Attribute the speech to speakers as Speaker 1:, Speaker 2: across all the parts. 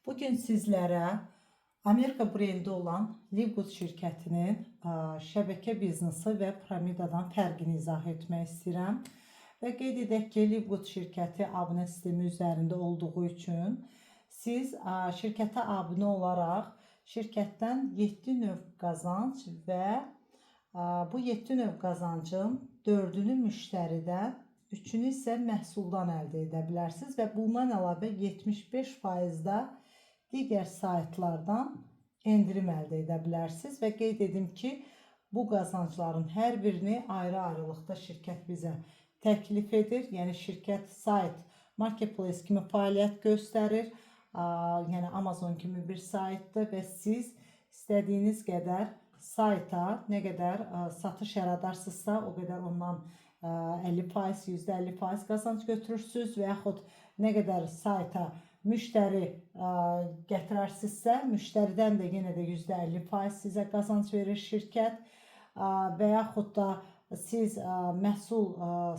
Speaker 1: Bugün sizlere Amerika brendi olan Livgood şirkətinin şəbəkə biznesi və piramidadan fərqini izah etmək istəyirəm. Və qeyd edək ki, Livgood şirkəti abunə sistemi üzərində olduğu üçün siz şirkətə abunə olaraq şirkətdən 7 növ qazanc və bu 7 növ qazancın 4-ünü müştəridən, 3-ünü isə məhsuldan əldə edə bilərsiniz və bundan əlavə 75%-də digər saytlardan endirim əldə edə bilərsiniz və qeyd edim ki, bu qazancların hər birini ayrı-ayrılıqda şirkət bizə təklif edir. Yəni şirkət sayt, marketplace kimi fəaliyyət göstərir. Yəni Amazon kimi bir saytdır və siz istədiyiniz qədər sayta nə qədər satış yaradarsınızsa, o qədər ondan 50%, %50% qazanc götürürsünüz və yaxud nə qədər sayta müştəri gətirərsinizsə, müştəridən də yenə də %50% sizə qazanc verir şirkət və yaxud da siz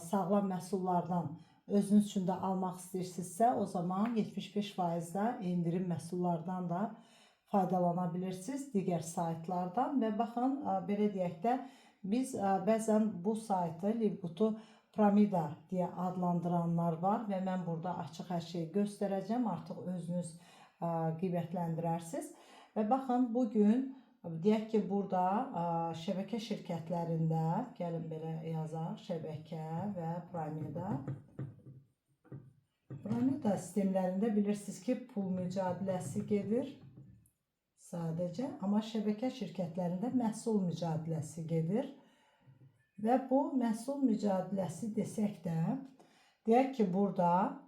Speaker 1: sağlam məhsullardan özünüz üçün də almaq istəyirsinizsə, o zaman 75%-də endirim məhsullardan da faydalana bilirsiniz digər saytlardan və baxın, belə deyək də, biz bəzən bu saytı, Livgood'u piramida deyə adlandıranlar var və mən burada açıq hər şeyi göstərəcəm, artıq özünüz qiymətləndirərsiniz. Və baxın, bugün deyək ki, burada şəbəkə şirkətlərində, gəlin belə yazaq, şəbəkə və piramida. Piramida sistemlərində bilirsiniz ki, pul mücadiləsi gedir sadəcə, amma şəbəkə şirkətlərində məhsul mücadiləsi gedir. Və bu məhsul mücadiləsi desək də, deyək ki, burada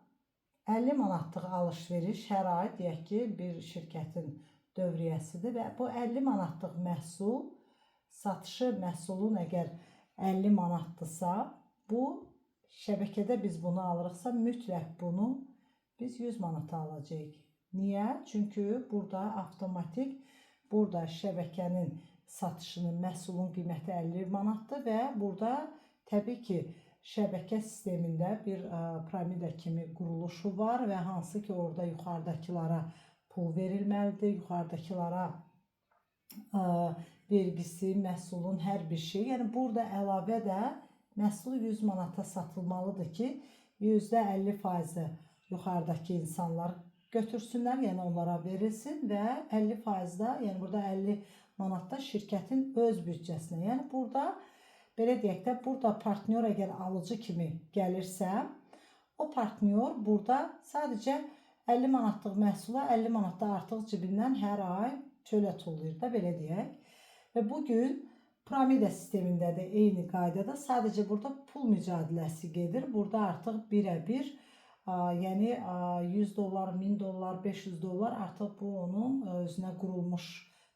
Speaker 1: 50 manatlıq alış-veriş hər ay, deyək ki, bir şirkətin dövriyyəsidir və bu 50 manatlıq məhsul, satışı məhsulun əgər 50 manatdırsa, bu şəbəkədə biz bunu alırıqsa, mütləq bunu biz 100 manata alacağıq. Niyə? Çünki burada avtomatik, burada şəbəkənin satışının, məhsulun qiyməti 50 manatdır və burada təbii ki, şəbəkə sistemində bir piramida kimi quruluşu var və hansı ki, orada yuxarıdakılara pul verilməlidir, yuxarıdakılara vergisi, məhsulun hər bir şey. Yəni, burada əlavə də məhsul 100 manata satılmalıdır ki, %50% yuxarıdakı insanlar götürsünlər, yəni onlara verilsin və 50%-də, yəni burada 50 manatda şirkətin öz büdcəsinə. Yəni burada, belə deyək də, burada partnyor əgər alıcı kimi gəlirsə, o partnyor burada sadəcə 50 manatlıq məhsula 50 manatda artıq cibindən hər ay çölə tullayır da, belə deyək. Və bugün piramida sistemində də eyni qaydada sadəcə burada pul mücadiləsi gedir. Burada artıq birə-bir, yəni $100, $1000, $500 artıq bu onun özünə qurulmuş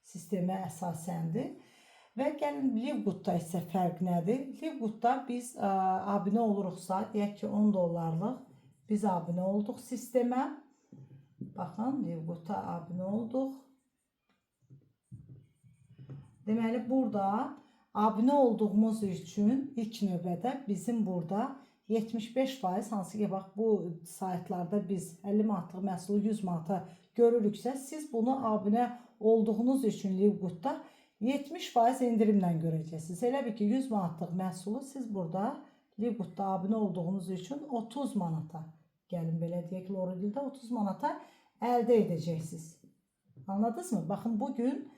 Speaker 1: sistemə əsasəndir. Və gəlin Livgood'da isə fərq nədir? Livgood'da biz abunə oluruqsa, deyək ki, $10 biz abunə olduq sistemə. Baxın, Livgood'da abunə olduq. Deməli, burada abunə olduğumuz üçün ilk növbədə bizim burada 75%, hansı ki, bax, bu saytlarda biz 50 manatlıq məhsulu 100 manata görürüksə, siz bunu abunə olduğunuz üçün Livgood'da 70% endirimlə görəcəksiniz. Elə bir ki, 100 manatlıq məhsulu siz burada Livgood'da abunə olduğunuz üçün 30 manata, gəlin belə deyək, Loridildə 30 manata əldə edəcəksiniz. Anladınız mı? Baxın, bugün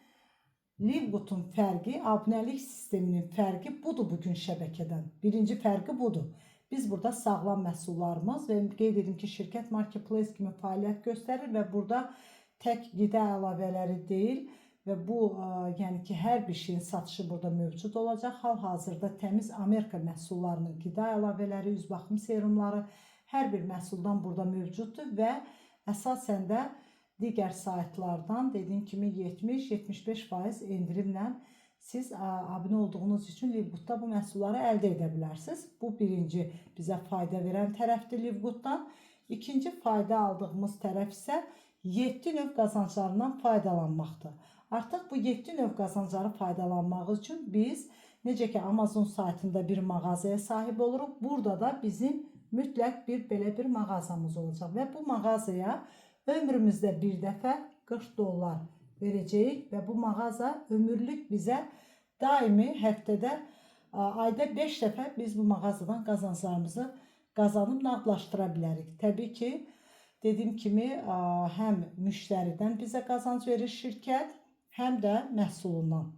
Speaker 1: Livgood'un fərqi, abunəlik sisteminin fərqi budur bugün şəbəkədən. Birinci fərqi budur. Biz burada sağlam məhsullarımız və qeyd edim ki, şirkət marketplace kimi fəaliyyət göstərir və burada tək qida əlavələri deyil və bu, yəni ki, hər bir şeyin satışı burada mövcud olacaq. Hal-hazırda təmiz Amerika məhsullarının qida əlavələri, üz baxım serumları hər bir məhsuldan burada mövcuddur və əsasən də digər saytlardan dediyim kimi 70-75% endirimlə siz abunə olduğunuz üçün Livgood'da bu məhsulları əldə edə bilərsiniz. Bu birinci bizə fayda verən tərəfdir Livgood'dan. İkinci fayda aldığımız tərəf isə 7 növ qazanclarından faydalanmaqdır. Artıq bu 7 növ qazancları faydalanmaq üçün biz, necə ki Amazon saytında bir mağazaya sahib oluruq, burada da bizim mütləq belə bir mağazamız olacaq və bu mağazaya Ömrümüzdə bir dəfə 40 dollar verəcəyik və bu mağaza ömürlük bizə daimi həftədə, ayda 5 dəfə biz bu mağazadan qazanclarımızı qazanıb nağdlaşdıra bilərik. Təbii ki, dediyim kimi, həm müştəridən bizə qazanc verir şirkət, həm də məhsulundan.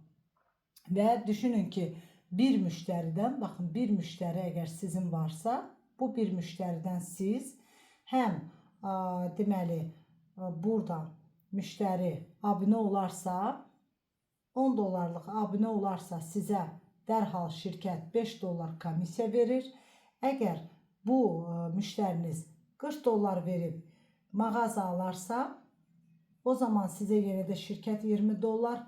Speaker 1: Və düşünün ki, bir müştəridən, baxın, bir müştəri əgər sizin varsa, bu bir müştəridən siz həm deməli, buradan müştəri abunə olarsa, 10 dollarlıq abunə olarsa sizə dərhal şirkət 5 dollar komissiya verir. Əgər bu müştəriniz 40 dollar verib mağaza alarsa, o zaman sizə yenə də şirkət 20 dollar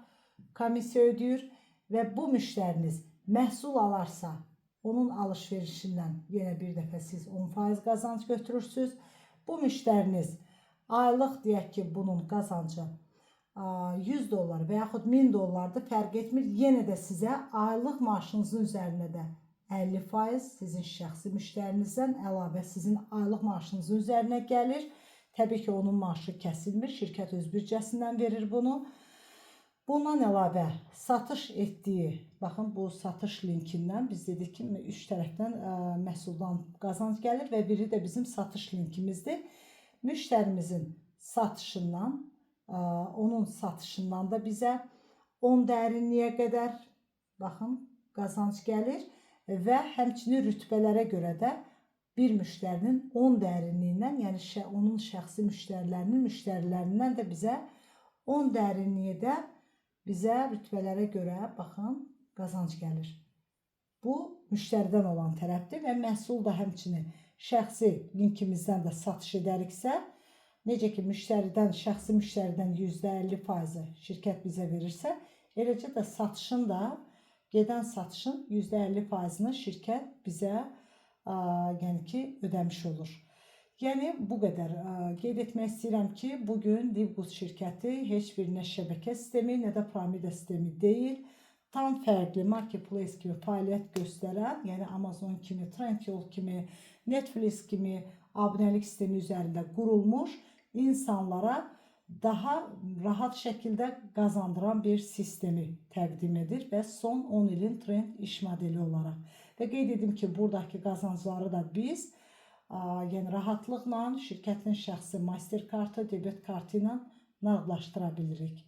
Speaker 1: komissiya ödəyir və bu müştəriniz məhsul alarsa, onun alış-verişindən yenə bir dəfə siz 10% qazanc götürürsünüz. Bu müştəriniz aylıq, deyək ki, bunun qazancı 100 dollar və yaxud 1000 dollardır, fərq etmir. Yenə də sizə aylıq maaşınızın üzərinə də 50% sizin şəxsi müştərinizdən əlavə sizin aylıq maaşınızın üzərinə gəlir. Təbii ki, onun maaşı kəsilmir, şirkət öz büdcəsindən verir bunu. Bundan əlavə satış etdiyi, baxın, bu satış linkindən biz dedik ki, 3 tərəfdən məhsuldan qazanc gəlir və biri də bizim satış linkimizdir. Müştərimizin satışından, onun satışından da bizə 10 dərinliyə qədər, baxın, qazanc gəlir və həmçinin rütbələrə görə də bir müştərinin 10 dərinliyindən, yəni onun şəxsi müştərilərindən də bizə 10 dərinliyə bizə rütbələrə görə, baxın, qazanc gəlir. Bu, müştəridən olan tərəfdir və məhsul da həmçinin şəxsi linkimizdən də satış edəriksə, necə ki, şəxsi müştəridən %50%-i şirkət bizə verirsə, eləcə də satışın da, gedən satışın %50%-ni şirkət bizə yəni ki, ödəmiş olur. Yəni, bu qədər. Qeyd etmək istəyirəm ki, bugün Livgood şirkəti heç bir nə şəbəkə sistemi, nə də piramida sistemi deyil. Tam fərqli marketplace kimi fəaliyyət göstərən, yəni Amazon kimi, Trendyol kimi, Netflix kimi abunəlik sistemi üzərində qurulmuş, insanlara daha rahat şəkildə qazandıran bir sistemi təqdim edir və son 10 ilin trend iş modeli olaraq. Və qeyd edim ki, buradakı qazancları da biz yəni rahatlıqla şirkətin şəxsi master kartı, debet kartı ilə nağdlaşdıra bilirik.